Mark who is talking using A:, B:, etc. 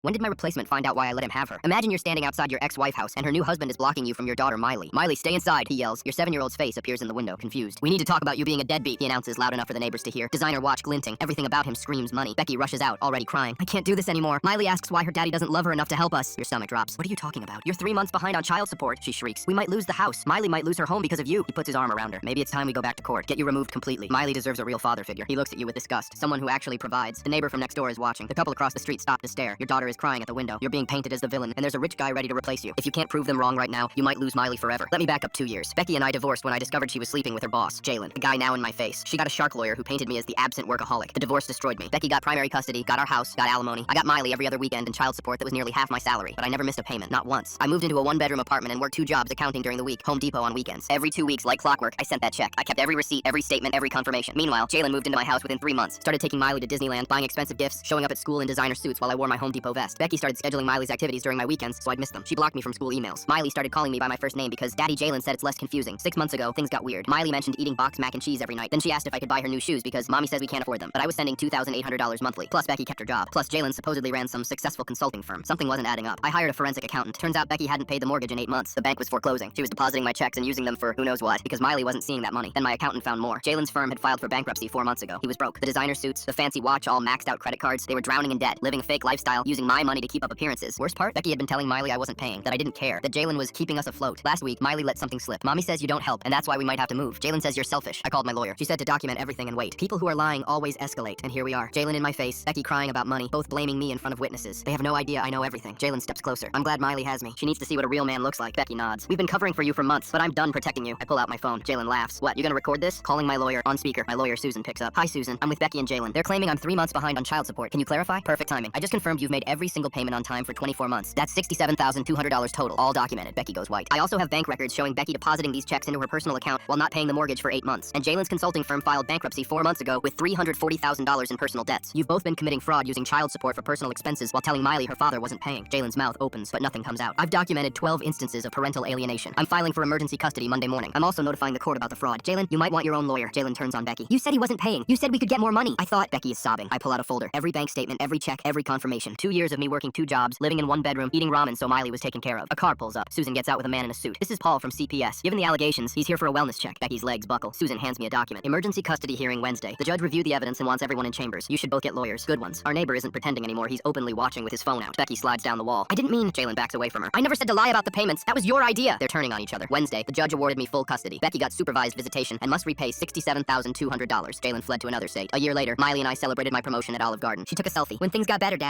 A: When did my replacement find out why I let him have her? Imagine you're standing outside your ex-wife house and her new husband is blocking you from your daughter Miley. Miley, stay inside, he yells. Your 7-year-old's face appears in the window, confused. We need to talk about you being a deadbeat, he announces loud enough for the neighbors to hear. Designer watch glinting. Everything about him screams money. Becky rushes out, already crying. I can't do this anymore. Miley asks why her daddy doesn't love her enough to help us. Your stomach drops. What are you talking about? You're 3 months behind on child support, she shrieks. We might lose the house. Miley might lose her home because of you. He puts his arm around her. Maybe it's time we go back to court. Get you removed completely. Miley deserves a real father figure. He looks at you with disgust. Someone who actually provides. The neighbor from next door is watching. The couple across the street stop to stare. Your daughter is crying at the window. You're being painted as the villain, and there's a rich guy ready to replace you. If you can't prove them wrong right now, you might lose Miley forever. Let me back up 2 years. Becky and I divorced when I discovered she was sleeping with her boss, Jalen, a guy now in my face. She got a shark lawyer who painted me as the absent workaholic. The divorce destroyed me. Becky got primary custody, got our house, got alimony. I got Miley every other weekend and child support that was nearly half my salary, but I never missed a payment, not once. I moved into a 1-bedroom apartment and worked 2 jobs accounting during the week, Home Depot on weekends. Every 2 weeks, like clockwork, I sent that check. I kept every receipt, every statement, every confirmation. Meanwhile, Jalen moved into my house within 3 months. Started taking Miley to Disneyland, buying expensive gifts, showing up at school in designer suits while I wore my Home Depot vest. Becky started scheduling Miley's activities during my weekends, so I'd miss them. She blocked me from school emails. Miley started calling me by my first name because Daddy Jalen said it's less confusing. 6 months ago, things got weird. Miley mentioned eating boxed mac and cheese every night. Then she asked if I could buy her new shoes because Mommy says we can't afford them. But I was sending $2,800 monthly. Plus Becky kept her job. Plus Jalen supposedly ran some successful consulting firm. Something wasn't adding up. I hired a forensic accountant. Turns out Becky hadn't paid the mortgage in 8 months. The bank was foreclosing. She was depositing my checks and using them for who knows what because Miley wasn't seeing that money. Then my accountant found more. Jalen's firm had filed for bankruptcy 4 months ago. He was broke. The designer suits, the fancy watch, all maxed out credit cards. They were drowning in debt, living a fake lifestyle, using my money to keep up appearances. Worst part, Becky had been telling Miley I wasn't paying, that I didn't care, that Jalen was keeping us afloat. Last week, Miley let something slip. Mommy says you don't help, and that's why we might have to move. Jalen says you're selfish. I called my lawyer. She said to document everything and wait. People who are lying always escalate, and here we are. Jalen in my face, Becky crying about money, both blaming me in front of witnesses. They have no idea I know everything. Jalen steps closer. I'm glad Miley has me. She needs to see what a real man looks like. Becky nods. We've been covering for you for months, but I'm done protecting you. I pull out my phone. Jalen laughs. What, you gonna record this? Calling my lawyer on speaker. My lawyer Susan picks up. Hi Susan, I'm with Becky and Jalen. They're claiming I'm 3 months behind on child support. Can you clarify? Perfect timing. I just confirmed you've made every single payment on time for 24 months. That's $67,200 total, all documented. Becky goes white. I also have bank records showing Becky depositing these checks into her personal account while not paying the mortgage for 8 months. And Jalen's consulting firm filed bankruptcy 4 months ago with $340,000 in personal debts. You've both been committing fraud using child support for personal expenses while telling Miley her father wasn't paying. Jalen's mouth opens, but nothing comes out. I've documented 12 instances of parental alienation. I'm filing for emergency custody Monday morning. I'm also notifying the court about the fraud. Jalen, you might want your own lawyer. Jalen turns on Becky. You said he wasn't paying. You said we could get more money. I thought. Becky is sobbing. I pull out a folder. Every bank statement, every check, every confirmation. 2 years of me working 2 jobs, living in 1 bedroom, eating ramen so Miley was taken care of. A car pulls up. Susan gets out with a man in a suit. This is Paul from CPS. Given the allegations, he's here for a wellness check. Becky's legs buckle. Susan hands me a document. Emergency custody hearing Wednesday. The judge reviewed the evidence and wants everyone in chambers. You should both get lawyers. Good ones. Our neighbor isn't pretending anymore. He's openly watching with his phone out. Becky slides down the wall. I didn't mean. Jalen backs away from her. I never said to lie about the payments. That was your idea. They're turning on each other. Wednesday, the judge awarded me full custody. Becky got supervised visitation and must repay $67,200. Jalen fled to another state. A year later, Miley and I celebrated my promotion at Olive Garden. She took a selfie. When things got better, Dad.